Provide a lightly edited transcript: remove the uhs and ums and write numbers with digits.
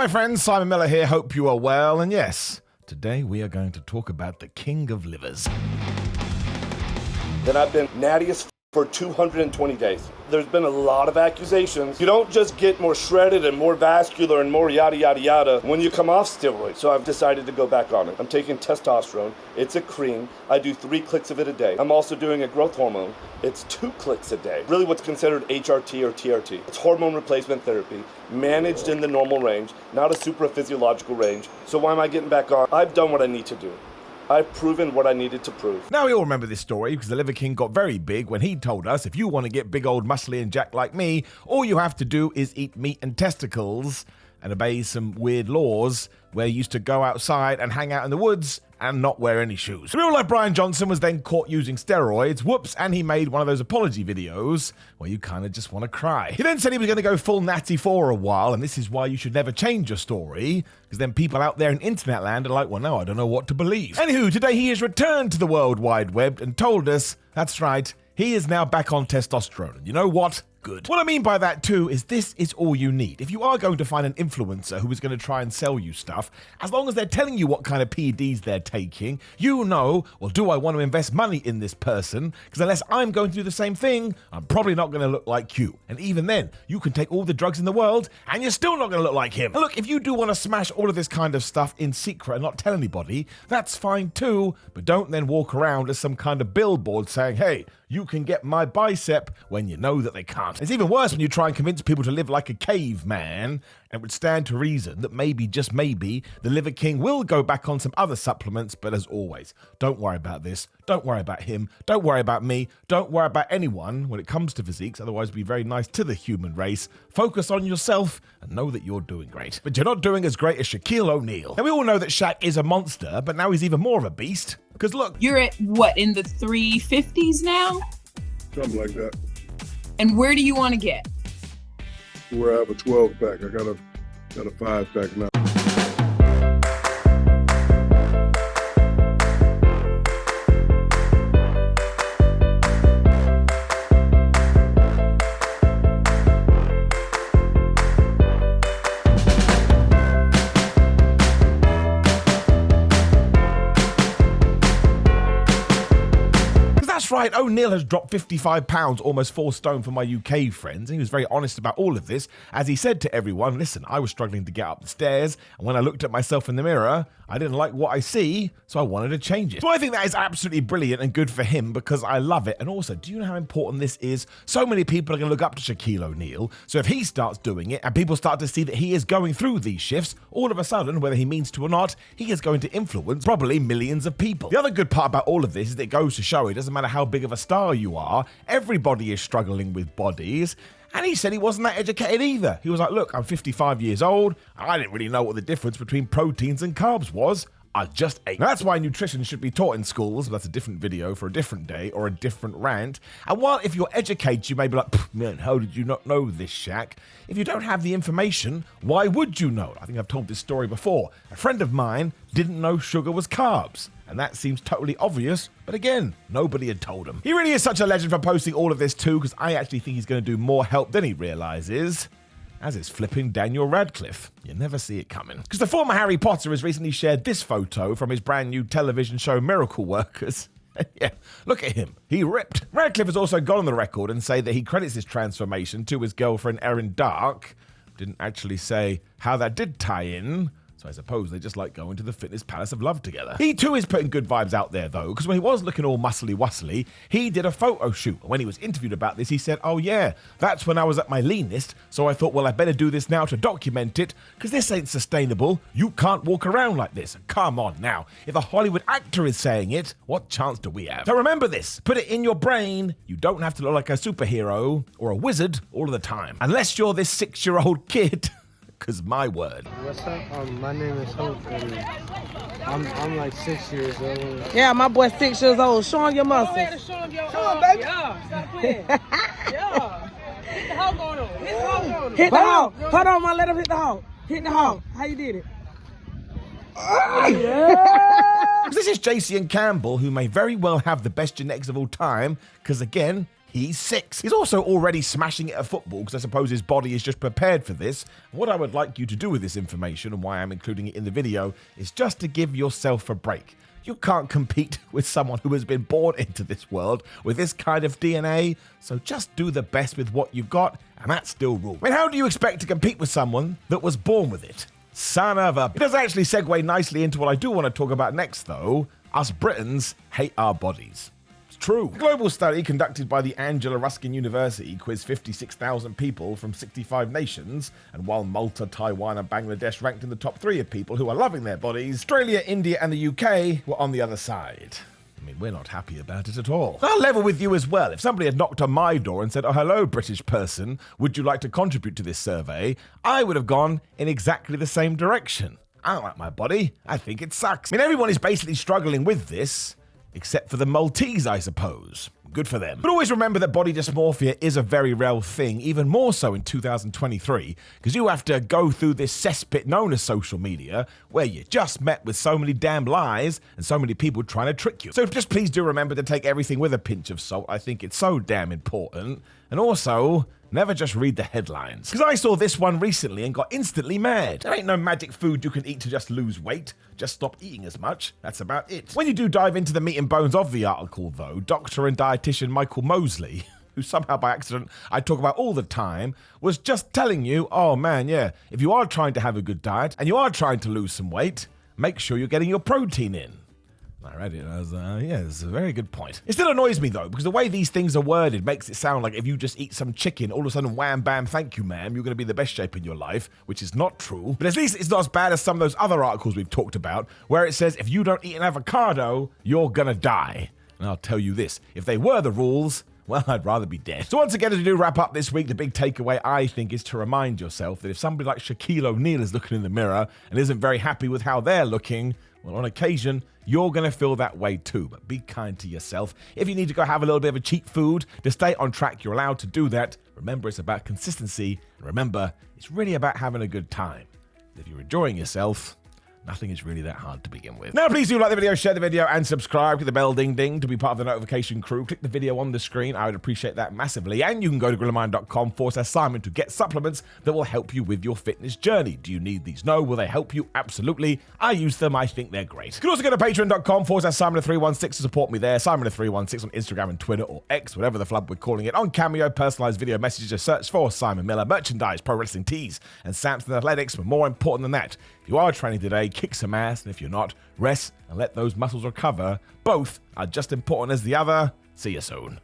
my friends, Simon Miller here. Hope you are well. And yes, today we are going to talk about the king of livers. That I've been natty as for 220 days. There's been a lot of accusations. You don't just get more shredded and more vascular and more yada yada yada when you come off steroids. So I've decided to go back on it. I'm taking testosterone. It's a cream. I do 3 clicks of it a day. I'm also doing a growth hormone. It's 2 clicks a day. Really what's considered HRT or TRT. It's hormone replacement therapy, managed in the normal range, not a supraphysiological range. So why am I getting back on? I've done what I need to do. I've proven what I needed to prove. Now we all remember this story because the Liver King got very big when he told us if you want to get big old muscly and jacked like me, all you have to do is eat meat and testicles and obey some weird laws where you used to go outside and hang out in the woods and not wear any shoes. Real life Brian Johnson was then caught using steroids, whoops, and he made one of those apology videos where you kind of just want to cry. He then said he was going to go full natty for a while, and this is why you should never change your story, because then people out there in internet land are like, well, no, I don't know what to believe. Anywho, today he has returned to the World Wide Web and told us, that's right, he is now back on testosterone. And you know what? Good. What I mean by that too is this is all you need. If you are going to find an influencer who is going to try and sell you stuff, as long as they're telling you what kind of PEDs they're taking, you know, well, do I want to invest money in this person? Because unless I'm going to do the same thing, I'm probably not going to look like you. And even then, you can take all the drugs in the world and you're still not going to look like him. Now look, if you do want to smash all of this kind of stuff in secret and not tell anybody, that's fine too, but don't then walk around as some kind of billboard saying, hey, you can get my bicep when you know that they can't. It's even worse when you try and convince people to live like a caveman, and it would stand to reason that maybe, just maybe, the Liver King will go back on some other supplements, but as always, don't worry about this, don't worry about him, don't worry about me, don't worry about anyone when it comes to physiques, otherwise be very nice to the human race. Focus on yourself and know that you're doing great. But you're not doing as great as Shaquille O'Neal. And we all know that Shaq is a monster, but now he's even more of a beast. Because look, you're at what, in the 350s now? Something like that. And where do you want to get? Where I have a 12 pack. I got a 5 pack now. right, O'Neal has dropped 55 pounds, almost 4 stone for my UK friends, and he was very honest about all of this, as he said to everyone, listen, I was struggling to get up the stairs, and when I looked at myself in the mirror, I didn't like what I see, so I wanted to change it. So I think that is absolutely brilliant and good for him, because I love it. And also, do you know how important this is? So many people are going to look up to Shaquille O'Neal, so if he starts doing it, and people start to see that he is going through these shifts, all of a sudden, whether he means to or not, he is going to influence probably millions of people. The other good part about all of this is that it goes to show it doesn't matter how big of a star you are, everybody is struggling with bodies. And he said he wasn't that educated either. He was like, look, I'm 55 years old. I didn't really know what the difference between proteins and carbs was. I just ate. Now, that's why nutrition should be taught in schools, but that's a different video for a different day or a different rant. And while if you're educated, you may be like, man, how did you not know this, Shaq? If you don't have the information, why would you know? I think I've told this story before. A friend of mine didn't know sugar was carbs. And that seems totally obvious, but again, nobody had told him. He really is such a legend for posting all of this too, because I actually think he's going to do more help than he realizes. As is flipping Daniel Radcliffe. You never see it coming. Because the former Harry Potter has recently shared this photo from his brand new television show Miracle Workers. Yeah, look at him. He ripped. Radcliffe has also gone on the record and say that he credits his transformation to his girlfriend Erin Dark. Didn't actually say how that did tie in. So I suppose they just like going to the fitness palace of love together. He too is putting good vibes out there though, because when he was looking all muscly-wussly, he did a photo shoot. When he was interviewed about this, he said, oh yeah, that's when I was at my leanest, so I thought, well, I better do this now to document it, because this ain't sustainable. You can't walk around like this. Come on now. If a Hollywood actor is saying it, what chance do we have? So remember this, put it in your brain, you don't have to look like a superhero or a wizard all of the time. Unless you're this 6-year-old kid. Because my word. What's up? My name is Hope, and I'm like 6 years old. Yeah, my boy's 6 years old. Show him your muscles. Go ahead and show him your baby. Yeah, stop playing. Yeah. Hit the hog on him. Hit the hog on him. Hit the hog. Hold on, man. Let him hit the hog. Hit the hog. How you did it? This is JC and Campbell, who may very well have the best genetics of all time, because again, He's 6. He's also already smashing it at football because I suppose his body is just prepared for this. What I would like you to do with this information, and why I'm including it in the video, is just to give yourself a break. You can't compete with someone who has been born into this world with this kind of DNA, so just do the best with what you've got, and that still rules. I mean, how do you expect to compete with someone that was born with it? Son of a... It does actually segue nicely into what I do want to talk about next, though. Us Britons hate our bodies. True. A global study conducted by the Angela Ruskin University quizzed 56,000 people from 65 nations, and while Malta, Taiwan and Bangladesh ranked in the top 3 of people who are loving their bodies, Australia, India and the UK were on the other side. I mean, we're not happy about it at all. I'll level with you as well. If somebody had knocked on my door and said, "Oh, hello, British person, would you like to contribute to this survey?" I would have gone in exactly the same direction. I don't like my body. I think it sucks. I mean, everyone is basically struggling with this, except for the Maltese, I suppose. Good for them. But always remember that body dysmorphia is a very real thing, even more so in 2023, because you have to go through this cesspit known as social media, where you're just met with so many damn lies and so many people trying to trick you. So just please do remember to take everything with a pinch of salt. I think it's so damn important. And also, never just read the headlines. Because I saw this one recently and got instantly mad. There ain't no magic food you can eat to just lose weight. Just stop eating as much. That's about it. When you do dive into the meat and bones of the article, though, doctor and dietitian Michael Mosley, who somehow by accident I talk about all the time, was just telling you, oh man, yeah, if you are trying to have a good diet and you are trying to lose some weight, make sure you're getting your protein in. I read it and I was yeah, it's a very good point. It still annoys me though, because the way these things are worded makes it sound like if you just eat some chicken, all of a sudden wham bam, thank you ma'am, you're going to be in the best shape in your life, which is not true. But at least it's not as bad as some of those other articles we've talked about, where it says if you don't eat an avocado, you're going to die. And I'll tell you this, if they were the rules, well, I'd rather be dead. So once again, as we do wrap up this week, the big takeaway, I think, is to remind yourself that if somebody like Shaquille O'Neal is looking in the mirror and isn't very happy with how they're looking, well, on occasion, you're going to feel that way too, but be kind to yourself. If you need to go have a little bit of a cheap food to stay on track, you're allowed to do that. Remember, it's about consistency, and remember, it's really about having a good time. If you're enjoying yourself, nothing is really that hard to begin with. Now, please do like the video, share the video, and subscribe. Click the bell ding ding to be part of the notification crew. Click the video on the screen. I would appreciate that massively. And you can go to grillermind.com/Simon to get supplements that will help you with your fitness journey. Do you need these? No. Will they help you? Absolutely. I use them. I think they're great. You can also go to patreon.com/Simon316 to support me there. Simon316 on Instagram and Twitter, or X, whatever the flub we're calling it. On Cameo, personalized video messages. Just search for Simon Miller. Merchandise, pro wrestling tees, and Samson Athletics. But more important than that, if you are training today, kick some ass, and if you're not, rest and let those muscles recover. Both are just important as the other. See you soon.